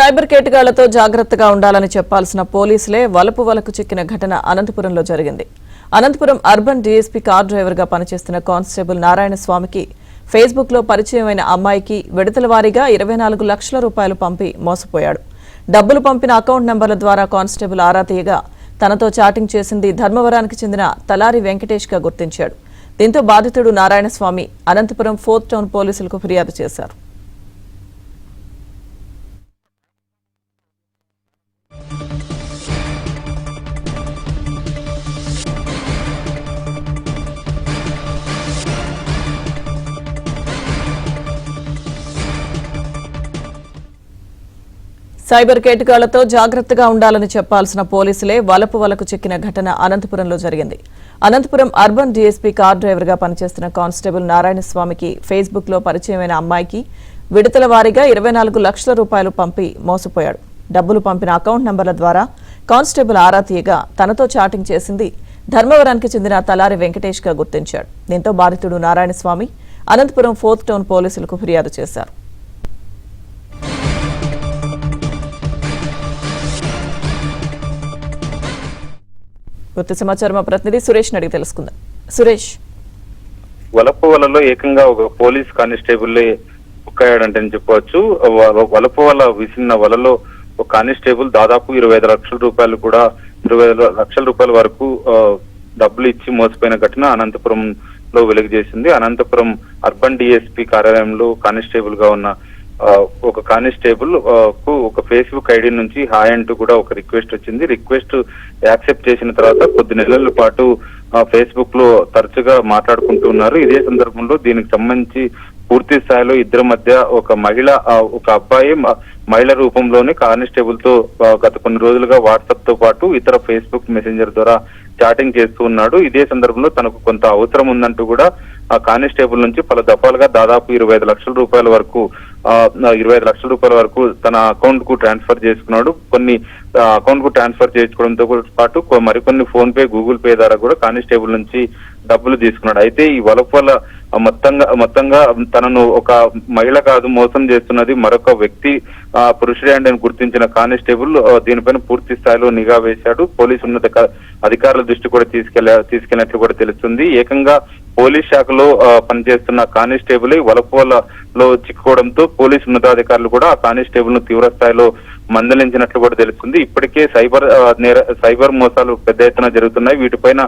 Cyber కేటగాళ్లతో జాగ్రత్తగా ఉండాలని చెప్పాల్సిన పోలీసులే వలకు చిక్కిన ఘటన అనంతపురంలో జరిగింది. Anantapur urban DSP car driver గా పనిచేస్తున్న కానిస్టేబుల్ నారాయణ స్వామికి ఫేస్బుక్ లో పరిచయమైన అమ్మాయికి విడతల వారీగా 24 లక్షల రూపాయలు పంపి మోసపోయాడు. డబ్బులు పంపిన అకౌంట్ నంబర్ల ద్వారా కానిస్టేబుల్ ఆరా తీయగా తనతో చాటింగ్ చేసింది ధర్మవరానికి చెందిన తలారి వెంకటేష్ గా గుర్తించాడు. దీంతో బాధితుడు నారాయణ స్వామి అనంతపురం 4th టౌన్ పోలీసులకు ఫిర్యాదు చేశారు. సైబర్ కేటగాళ్లతో జాగ్రత్తగా ఉండాలని చెప్పాల్సిన పోలీసులే వలకు చిక్కిన ఘటన అనంతపురంలో జరిగింది. Anantapur urban DSP car driver గా పనిచేస్తున్న కానిస్టేబుల్ నారాయణ స్వామికి ఫేస్బుక్ లో పరిచయమైన అమ్మాయికి విడతల వారీగా 24 లక్షల రూపాయలు పంపి మోసపోయాడు. డబ్బులు పంపిన అకౌంట్ నంబర్ల ద్వారా కానిస్టేబుల్ ఆరా తీయగా తనతో చాటింగ్ చేసింది ధర్మవరానికి చెందిన తలారి వెంకటేష్ గా గుర్తించాడు. దీంతో బాధితుడు నారాయణ స్వామి అనంతపురం 4th టౌన్ పోలీసులకు ఫిర్యాదు చేశారు. పూర్తి సమాచారం మా ప్రతినిధి సురేష్ అడిగి తెలుసుకుందాం. సురేష్, వలపవలలో ఏకంగా ఒక పోలీస్ కానిస్టేబుల్ బుక్కయ్యాడంటే చెప్పవచ్చు. వలపవల విసిన్న వలలో ఒక కానిస్టేబుల్ దాదాపు 25 లక్షల రూపాయలు కూడా 25 లక్షల రూపాయల వరకు డబ్బులు ఇచ్చి మోసపోయిన ఘటన అనంతపురం లో వెలుగు చేసింది. అనంతపురం అర్బన్ డిఎస్పీ కార్యాలయంలో కానిస్టేబుల్ గా ఉన్న ఒక కానిస్టేబుల్ కు ఒక ఫేస్బుక్ ఐడి నుంచి హాయ్ అంటూ కూడా ఒక రిక్వెస్ట్ వచ్చింది. రిక్వెస్ట్ యాక్సెప్ట్ చేసిన తర్వాత కొద్ది నెలల పాటు ఫేస్బుక్ లో తరచుగా మాట్లాడుకుంటూ ఉన్నారు. ఇదే సందర్భంలో దీనికి సంబంధించి పూర్తి స్థాయిలో ఇద్దరి మధ్య ఒక అబ్బాయి మహిళ రూపంలోని కానిస్టేబుల్ తో గత కొన్ని రోజులుగా వాట్సాప్ తో పాటు ఇతర ఫేస్బుక్ మెసెంజర్ ద్వారా చాటింగ్ చేస్తూ ఉన్నాడు. ఇదే సందర్భంలో తనకు కొంత అవసరం ఉందంటూ కూడా ఆ కానిస్టేబుల్ నుంచి పలు దఫాలుగా దాదాపు 25 లక్షల రూపాయల వరకు తన అకౌంట్ కు ట్రాన్స్ఫర్ చేసుకున్నాడు. కొన్ని అకౌంట్ కు ట్రాన్స్ఫర్ చేసుకోవడంతో పాటు మరికొన్ని ఫోన్ పే, గూగుల్ పే ద్వారా కూడా కానిస్టేబుల్ నుంచి డబ్బులు తీసుకున్నాడు. అయితే ఈ వలపల మొత్తంగా తనను ఒక మహిళ కాదు మోసం చేస్తున్నది మరొక వ్యక్తి, పురుషుడే అని గుర్తించిన కానిస్టేబుల్ దీనిపైన పూర్తి స్థాయిలో నిఘా వేశాడు. పోలీసు ఉన్నత అధికారుల దృష్టి కూడా తీసుకెళ్లినట్లు కూడా తెలుస్తుంది. ఏకంగా పోలీస్ శాఖలో పనిచేస్తున్న కానిస్టేబుల్ వలపలలో చిక్కుకోవడంతో పోలీసు ఉన్నతాధికారులు కూడా ఆ కానిస్టేబుల్ ను తీవ్ర స్థాయిలో మందలించినట్లు కూడా తెలుస్తుంది. ఇప్పటికే సైబర్ మోసాలు పెద్ద ఎత్తున జరుగుతున్నాయి. వీటిపైన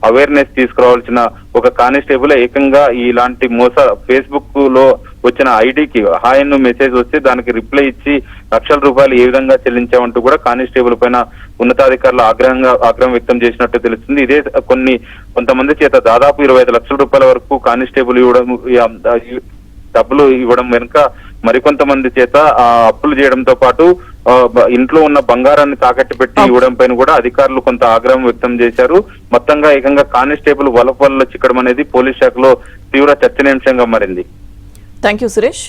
అవేర్నెస్ తీసుకురావాల్సిన ఒక కానిస్టేబుల్ ఏకంగా ఇలాంటి ఫేస్బుక్ లో వచ్చిన ఐడికి హాయ్ ను మెసేజ్ వస్తే దానికి రిప్లై ఇచ్చి లక్షల రూపాయలు ఏ విధంగా చెల్లించామంటూ కూడా కానిస్టేబుల్ పైన ఉన్నతాధికారులు ఆగ్రహం వ్యక్తం చేసినట్టు తెలుస్తుంది. ఇదే కొంతమంది చేత దాదాపు 25 లక్షల రూపాయల వరకు కానిస్టేబుల్ డబ్బులు ఇవ్వడం వెనుక మరికొంతమంది చేత అప్పులు చేయడంతో పాటు ఇంట్లో ఉన్న బంగారాన్ని తాకట్టు పెట్టి ఇవ్వడం పైన కూడా అధికారులు కొంత ఆగ్రహం వ్యక్తం చేశారు. మొత్తంగా ఏకంగా కానిస్టేబుల్ వలపల్లో చిక్కడం అనేది పోలీస్ శాఖలో తీవ్ర చర్చనీయాంశంగా మారింది. థాంక్యూ సురేష్.